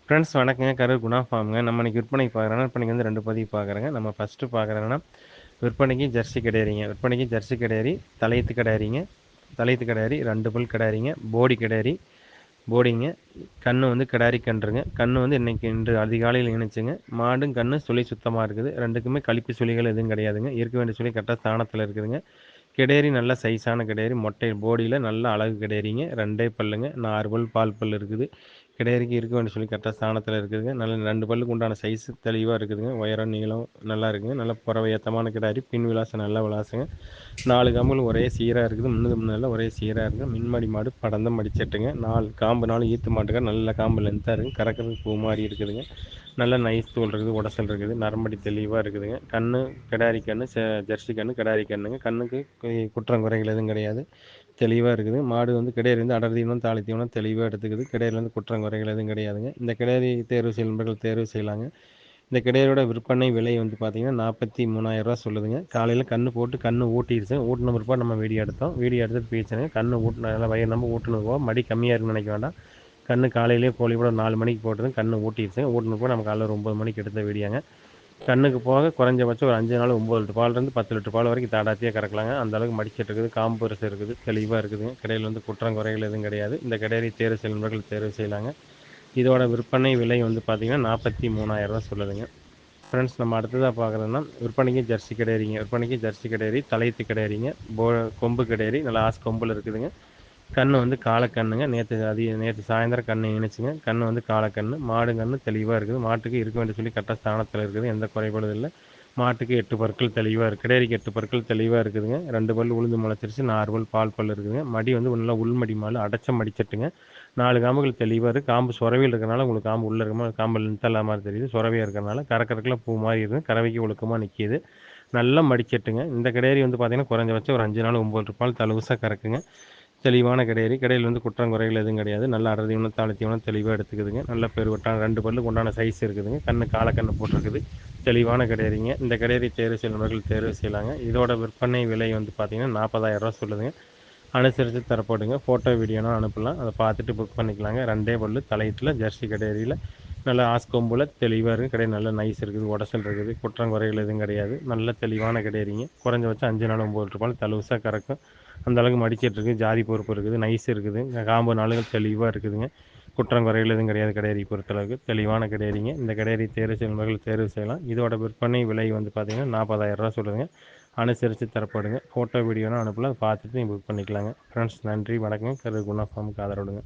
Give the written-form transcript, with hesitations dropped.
Friends வணக்கங்க. கரூர் குணா ஃபார்ம்ங்க. நம்ம இன்னைக்கு விற்பனைக்கு பார்க்குறோன்னா, விற்பனைக்கு வந்து 2 பதிவு பார்க்குறேங்க. நம்ம ஃபர்ஸ்ட்டு பார்க்குறோன்னா, விற்பனைக்கு ஜெர்சி கிடையாதுங்க. விற்பனைக்கு ஜெர்சி கிடையாது, தலையீத்து கிடையாதுங்க. தலையீத்து கிடையாது, 2 பல் கிடையாதுங்க. போடி கிடையாது, போடிங்க. கண்ணு வந்து கிடாரி கன்றுங்க. கண்ணு வந்து இன்று அதிகாலையில் ஈனுச்சுங்க. மாடும் கண்ணு சுழி சுத்தமாக இருக்குது. 2க்குமே கழிப்பு சுழிகள் எதுவும் கிடையாதுங்க. இருக்க வேண்டிய சுழி கரெக்டாக ஸ்தானத்தில் இருக்குதுங்க. கிடேரி நல்ல சைஸான கிடேரி, மொட்டை போடியில் நல்ல அழகு கிடேரிங்க. 2 பல்லுங்க. 4 பல் பால் பல் இருக்குது. கிடேரிக்கு இருக்க வேண்டிய சொல்லி கரெக்டாக ஸ்தானத்தில் இருக்குதுங்க. நல்ல 2 பல்லுக்கு உண்டான சைஸ் தெளிவாக இருக்குதுங்க. உயரம் நீளம் நல்லா இருக்குங்க. நல்ல புறவை ஏற்றமான கிடாரி. பின் விலாசம் நல்ல விலாசுங்க. 4 காம்புகளும் ஒரே சீராக இருக்குது. முன்னெல்லாம் ஒரே சீராக இருக்குது. மின்மடி மாடு படந்த மடிச்சட்டுங்க. 4 காம்பு 4 ஈத்து மாட்டுக்கார நல்ல காம்பு லென்த்தாக இருக்குது. கறக்கிறதுக்கு பூ மாதிரி இருக்குதுங்க. நல்ல நைஸ் தோல் இருக்குது, உடசல் இருக்குது, நரம்படி தெளிவாக இருக்குதுங்க. கண்ணு கிடாரி கண்ணு, ஜெர்சி கண்ணு கிடாரி கண்ணுங்க. கண்ணுக்கு குற்றம் குறைகள் எதுவும் கிடையாது. தெளிவாக இருக்குது. மாடு வந்து கிடாரி வந்து அடர் தீவனம் தாளி தீவனம் தெளிவாக எடுத்துக்குது. கிடாரியில் வந்து குற்றம் குறைகள் எதுவும் கிடையாதுங்க. இந்த கிடாரி தேர்வு செய்யும் நண்பர்கள் தேர்வு செய்யலாங்க. இந்த கிடாரியோட விற்பனை விலை வந்து பார்த்தீங்கன்னா 43,000 சொல்லுதுங்க. காலையில் கண்ணு போட்டு கண்ணு ஊட்டிடுச்சு. ஊட்டின பிற்பாடு நம்ம வீடியோ எடுத்தோம். வீடியோ எடுத்துட்டு போயிடுச்சுங்க. கண்ணு ஊட்டின நல்லா வயிறு நம்ம ஊட்டினது போக மடி கம்மியாக இருக்குன்னு நினைக்க வேண்டாம். கண்ணு காலையிலேயே கோழி கூட 4 மணிக்கு போட்டது கண்ணு ஊட்டிடுச்சுங்க. ஊட்டின போக நம்ம காலையில் ஒரு 9 மணிக்கு எடுத்த வீடியோங்க. கண்ணுக்கு போக குறைஞ்சபட்சம் ஒரு 5 நாள் 9 லிட்டர் பால்லேருந்து 10 லிட்டர் பால் வரைக்கும் தாடாத்தியாக கறக்கலாங்க. அந்த அளவுக்கு மடிச்சிட்டு இருக்குது. காம்பு பெருசு இருக்குது. தெளிவாக இருக்குதுங்க. கிடையில் வந்து குற்றம் குறைகள் எதுவும் கிடையாது. இந்த கிடையை தேர்வு செய்யும் நண்பர்கள் தேர்வு செய்யலாங்க. இதோட விற்பனை விலை வந்து பார்த்தீங்கன்னா 43,000 சொல்லுதுங்க. ஃப்ரெண்ட்ஸ் நம்ம அடுத்ததாக பார்க்குறோன்னா விற்பனைக்கு ஜெர்சி கிடையாதுங்க. விற்பனைக்கு ஜெர்சி கிடையாது, தலையீத்து கிடையாதுங்க. கொம்பு கிடையாது, நல்லா ஆஸ் கொம்பில் இருக்குதுங்க. கண்ணு வந்து காலக்கண்ணுங்க. நேற்று சாயந்தரம் கண்ணு இணைச்சுங்க. கண்ணு வந்து காலக்கண்ணு. மாடு கண்ணு தெளிவாக இருக்குது. மாட்டுக்கு இருக்க வேண்டிய சொல்லி கரெக்டாக ஸ்தானத்தில் இருக்குது. எந்த குறைபாடும் இல்லை. மாட்டுக்கு 8 பற்கள் தெளிவாக இருக்குது. கிடேரிக்கு 8 பற்கள் தெளிவாக இருக்குதுங்க. 2 பல் உளுந்து முளைச்சிருச்சு. 4 பல் பால் பல் இருக்குதுங்க. மடி வந்து நல்லா உள்மடி மாடு அடைச்ச மடிச்சட்டுங்க. 4 காம்புகள் தெளிவாக இருக்குது. காம்பு சுரவியில் இருக்கிறனால உங்களுக்கு காம்பு உள்ளே இருக்குமா காம்பு லென்த்தல்லா மாதிரி தெரியுது. சுரவியாக இருக்கிறனால கறக்கறக்குள்ள பூ மாதிரி இருக்குது. கறவைக்கு ஒழுக்கமாக நிற்கிது. நல்லா மடிச்சட்டுங்க. இந்த கிடேரி வந்து பார்த்தீங்கன்னா குறைஞ்சபட்சம் ஒரு 5 நாள் 9 லிட்டர் பால் தலுசாக கறக்குங்க. தெளிவான கிடேரி. கிடையில் வந்து குற்றம் குறைகள் எதுவும் கிடையாது. நல்ல அடர் தீவனம் தாளி தீவனம் தெளிவாக எடுத்துக்குதுங்க. நல்ல பெருவட்டான 2 பல்லுக்கு உண்டான சைஸ் இருக்குதுங்க. கண்ணு காலக்கண்ணு போட்டிருக்குது. தெளிவான கிடேரிங்க. இந்த கிடேரி தேர்வு செய்யும் நண்பர்கள் தேர்வு செய்யலாங்க. இதோட விற்பனை விலை வந்து பார்த்தீங்கன்னா 40,000 சொல்லுதுங்க. அனுசரித்து தரப்படுங்க. ஃபோட்டோ வீடியோனா அனுப்பலாம். அதை பார்த்துட்டு புக் பண்ணிக்கலாங்க. 2 பல்லு தலையீட்டில் ஜெர்சி கிடேரியில் நல்ல ஆஸ்கொம்பில் தெளிவாக இருக்குது. கிடையாது நல்ல நைஸ் இருக்குது, உடசல் இருக்குது, குற்றம் குறைகள் எதுவும் கிடையாது. நல்ல தெளிவான கிடேரிங்க. குறைஞ்சபட்சம் 5 நாள் 9 லிட்டர் பால் தலுசாக கறக்கும். அந்த அளவுக்கு மடிச்சிட்டு இருக்குது. ஜாதி பொறுப்பு இருக்குது, நைஸ் இருக்குது. காம்பு நாளுகள் தெளிவாக இருக்குதுங்க. குற்றம் குறைகள் எதுவும் கிடையாது. கிடேரி பொறுத்தளவுக்கு தெளிவான கிடேரிங்க. இந்த கிடேரி தேர்வு செய்யும் நண்பர்கள் தேர்வு செய்யலாம். இதோட விற்பனை விலை வந்து பார்த்தீங்கன்னா 40,000 சொல்லுதுங்க. அனுசரித்து தரப்படுங்க. ஃபோட்டோ வீடியோனா அனுப்பலாம். அதை பார்த்துட்டு நீங்கள் புக் பண்ணிக்கலாங்க. ஃப்ரெண்ட்ஸ் நன்றி வணக்கங்க. கரூர் குணா ஃபார்முக்கு ஆதரவுடுங்க.